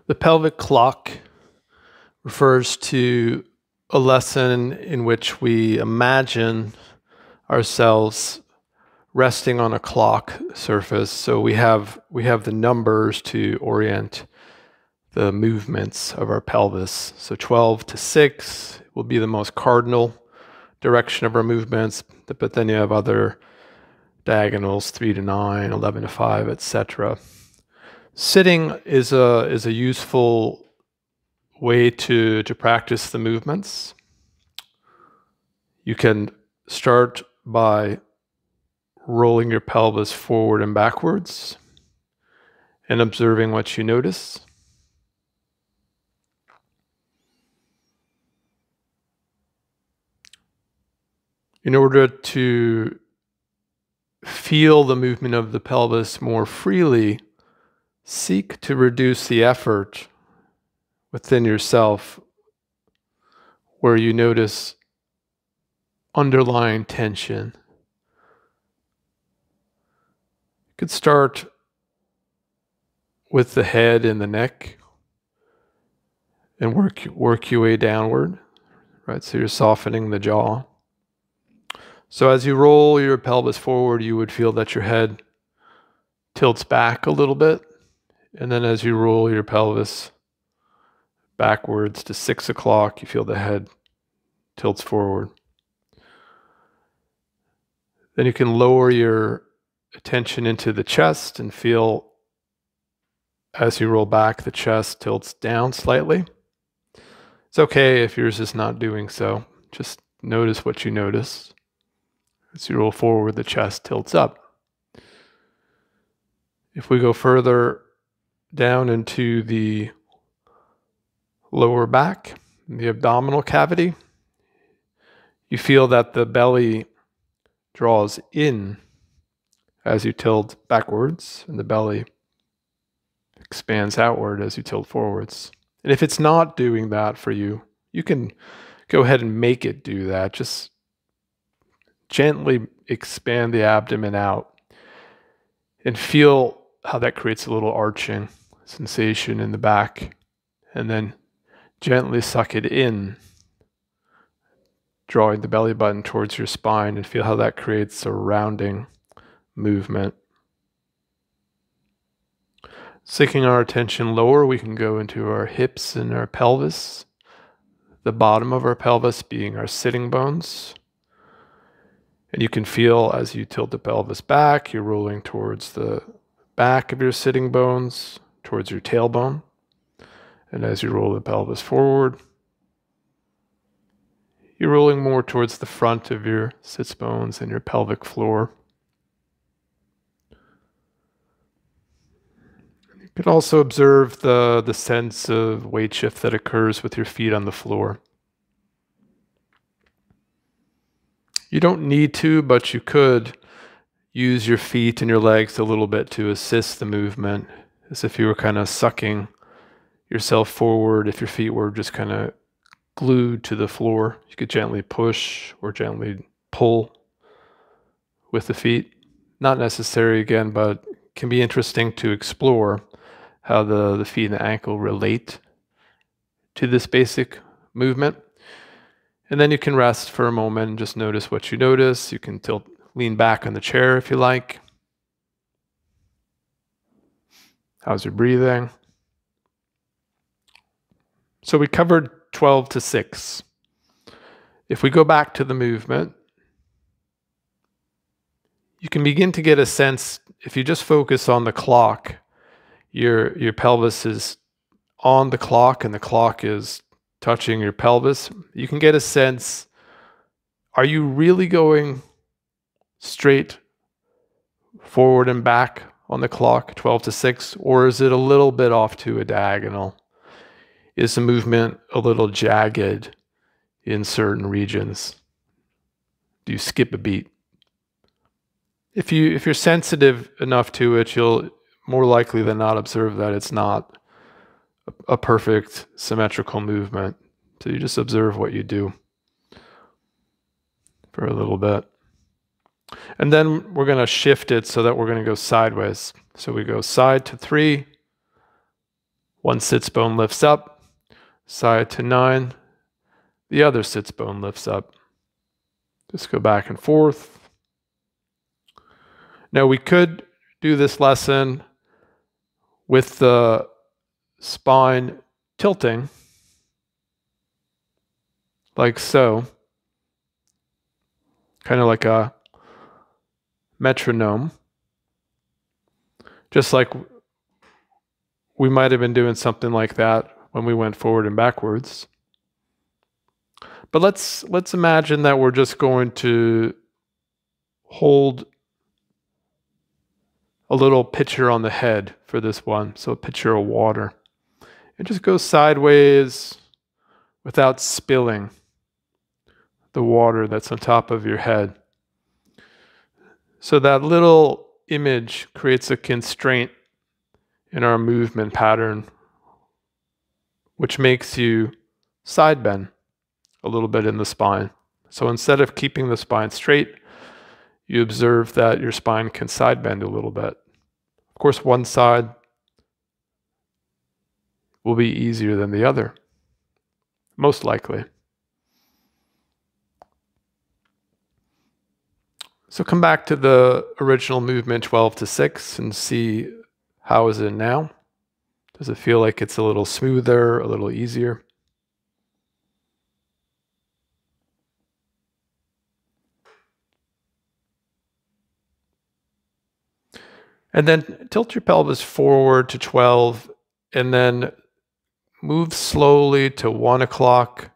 The pelvic clock refers to a lesson in which we imagine ourselves resting on a clock surface. So we have the numbers to orient the movements of our pelvis. So 12 to 6 will be the most cardinal direction of our movements, but then you have other diagonals, 3 to 9, 11 to 5, etc. Sitting is a useful way to practice the movements. You can start by rolling your pelvis forward and backwards and observing what you notice. In order to feel the movement of the pelvis more freely, seek to reduce the effort within yourself where you notice underlying tension. You could start with the head and the neck and work your way downward, right? So you're softening the jaw. So as you roll your pelvis forward, you would feel that your head tilts back a little bit. And then as you roll your pelvis backwards to 6 o'clock, you feel the head tilts forward. Then you can lower your attention into the chest and feel as you roll back, the chest tilts down slightly. It's okay if yours is not doing so. Just notice what you notice. As you roll forward, the chest tilts up. If we go further down into the lower back, the abdominal cavity, you feel that the belly draws in as you tilt backwards, and the belly expands outward as you tilt forwards. And if it's not doing that for you, you can go ahead and make it do that. Just gently expand the abdomen out and feel how that creates a little arching sensation in the back, and then gently suck it in, drawing the belly button towards your spine, and feel how that creates a rounding movement. Sinking our attention lower, we can go into our hips and our pelvis, the bottom of our pelvis being our sitting bones. And you can feel as you tilt the pelvis back, you're rolling towards the back of your sitting bones, towards your tailbone. And as you roll the pelvis forward, you're rolling more towards the front of your sits bones and your pelvic floor. You can also observe the sense of weight shift that occurs with your feet on the floor. You don't need to, but you could use your feet and your legs a little bit to assist the movement, as if you were kind of sucking yourself forward. If your feet were just kind of glued to the floor, you could gently push or gently pull with the feet. Not necessary again, but can be interesting to explore how the feet and the ankle relate to this basic movement. And then you can rest for a moment and just notice what you notice. You can lean back on the chair if you like. How's your breathing? So we covered 12 to 6. If we go back to the movement, you can begin to get a sense, if you just focus on the clock, your pelvis is on the clock and the clock is touching your pelvis. You can get a sense, are you really going straight forward and back on the clock, 12 to 6, or is it a little bit off to a diagonal? Is the movement a little jagged in certain regions? Do you skip a beat? If you're sensitive enough to it, you'll more likely than not observe that it's not a perfect symmetrical movement. So you just observe what you do for a little bit. And then we're going to shift it so that we're going to go sideways. So we go side to 3, One sits bone lifts up, side to 9. The other sits bone lifts up. Just go back and forth. Now we could do this lesson with the spine tilting, like so, kind of like a metronome, just like we might have been doing something like that when we went forward and backwards. But let's imagine that we're just going to hold a little pitcher on the head for this one, so a pitcher of water. And just go sideways without spilling the water that's on top of your head. So that little image creates a constraint in our movement pattern, which makes you side bend a little bit in the spine. So instead of keeping the spine straight, you observe that your spine can side bend a little bit. Of course, one side will be easier than the other, most likely. So come back to the original movement 12 to 6 and see how is it now? Does it feel like it's a little smoother, a little easier? And then tilt your pelvis forward to 12 and then move slowly to 1 o'clock,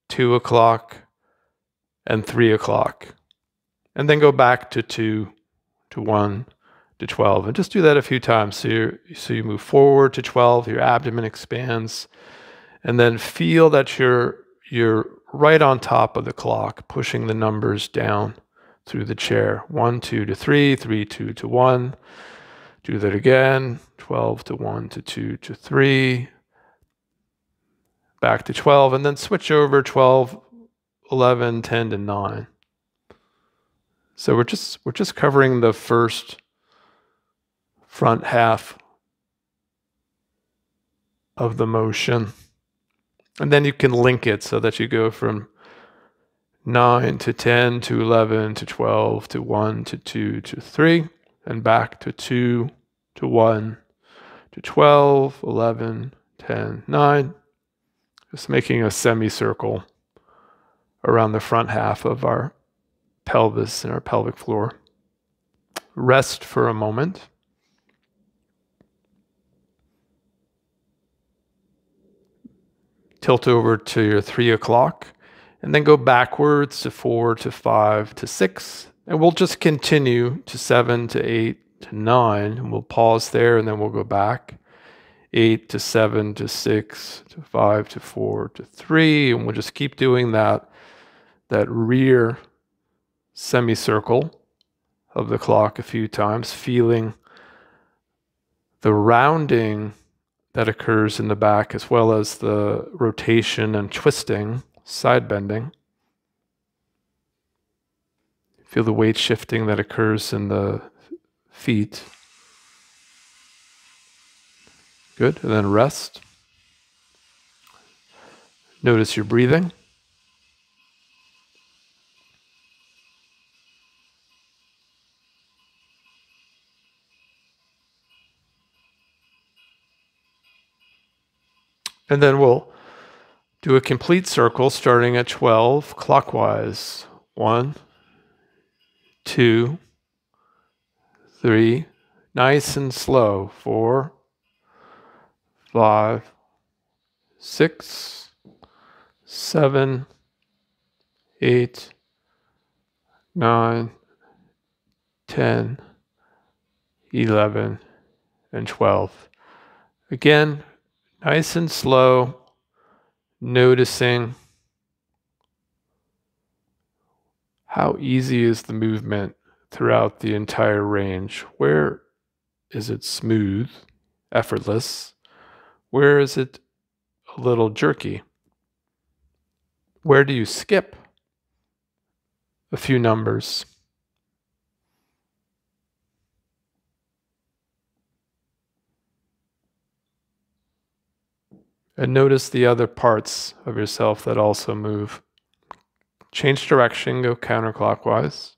2 o'clock, and 3 o'clock. And then go back to 2, to 1, to 12. And just do that a few times. So you move forward to 12, your abdomen expands, and then feel that you're right on top of the clock, pushing the numbers down through the chair. 1, 2 to 3, 3, 2 to 1. Do that again. 12 to 1 to 2 to 3. Back to 12, and then switch over 12, 11, 10 to 9. So we're just covering the first front half of the motion. And then you can link it so that you go from 9 to 10 to 11 to 12 to 1 to 2 to 3 and back to 2 to 1 to 12, 11, 10, 9. Just making a semicircle around the front half of our pelvis and our pelvic floor. Rest for a moment. Tilt over to your 3 o'clock and then go backwards to 4 to 5 to 6. And we'll just continue to 7 to 8 to 9. And we'll pause there and then we'll go back. 8 to 7 to 6 to 5 to 4 to 3. And we'll just keep doing that rear semicircle of the clock a few times, feeling the rounding that occurs in the back as well as the rotation and twisting, side bending. Feel the weight shifting that occurs in the feet. Good, and then rest. Notice your breathing. And then we'll do a complete circle starting at 12 clockwise. 1, 2, 3, nice and slow. 4, 5, 6, 7, 8, 9, 10, 11, and 12. Again, nice and slow, noticing how easy is the movement throughout the entire range. Where is it smooth, effortless? Where is it a little jerky? Where do you skip a few numbers? And notice the other parts of yourself that also move. Change direction, go counterclockwise.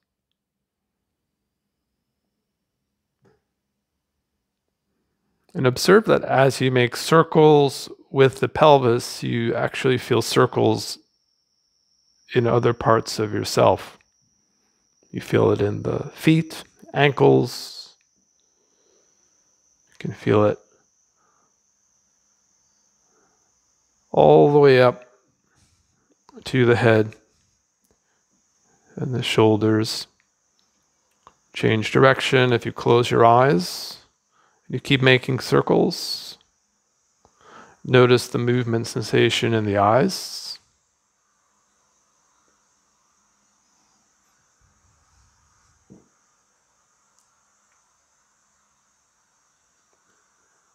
And observe that as you make circles with the pelvis, you actually feel circles in other parts of yourself. You feel it in the feet, ankles. You can feel it all the way up to the head and the shoulders. Change direction if you close your eyes. You keep making circles. Notice the movement sensation in the eyes.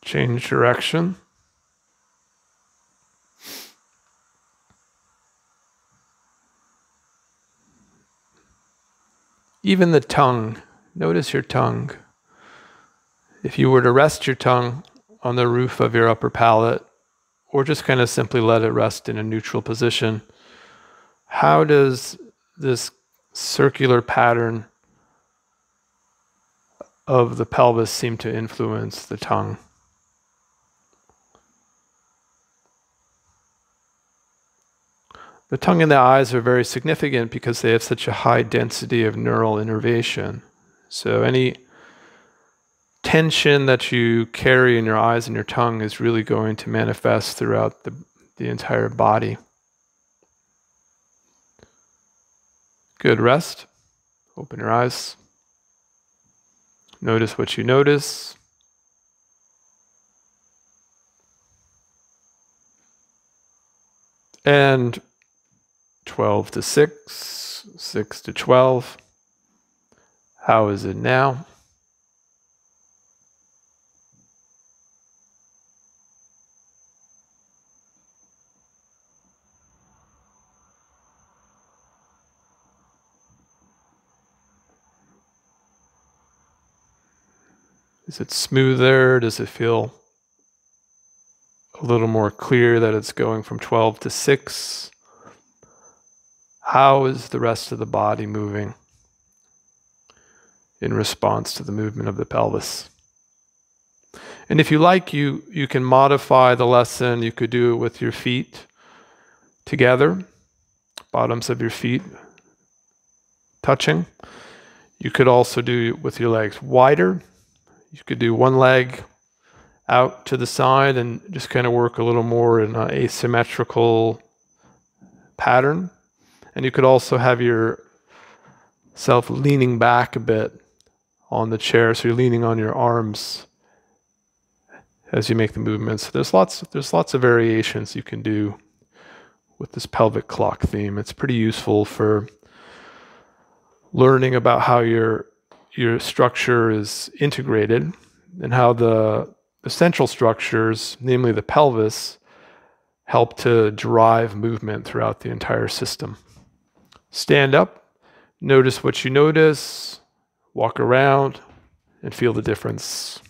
Change direction. Even the tongue. Notice your tongue. If you were to rest your tongue on the roof of your upper palate, or just kind of simply let it rest in a neutral position, how does this circular pattern of the pelvis seem to influence the tongue? The tongue and the eyes are very significant because they have such a high density of neural innervation. So any tension that you carry in your eyes and your tongue is really going to manifest throughout the entire body. Good, rest. Open your eyes. Notice what you notice. And 12 to 6, 6 to 12. How is it now? Is it smoother? Does it feel a little more clear that it's going from 12 to 6? How is the rest of the body moving in response to the movement of the pelvis? And if you like, you can modify the lesson. You could do it with your feet together, bottoms of your feet touching. You could also do it with your legs wider. You could do one leg out to the side and just kind of work a little more in an asymmetrical pattern. And you could also have yourself leaning back a bit on the chair, so you're leaning on your arms as you make the movements. There's lots of variations you can do with this pelvic clock theme. It's pretty useful for learning about how your structure is integrated and how the central structures, namely the pelvis, help to drive movement throughout the entire system. Stand up, notice what you notice, walk around, and feel the difference.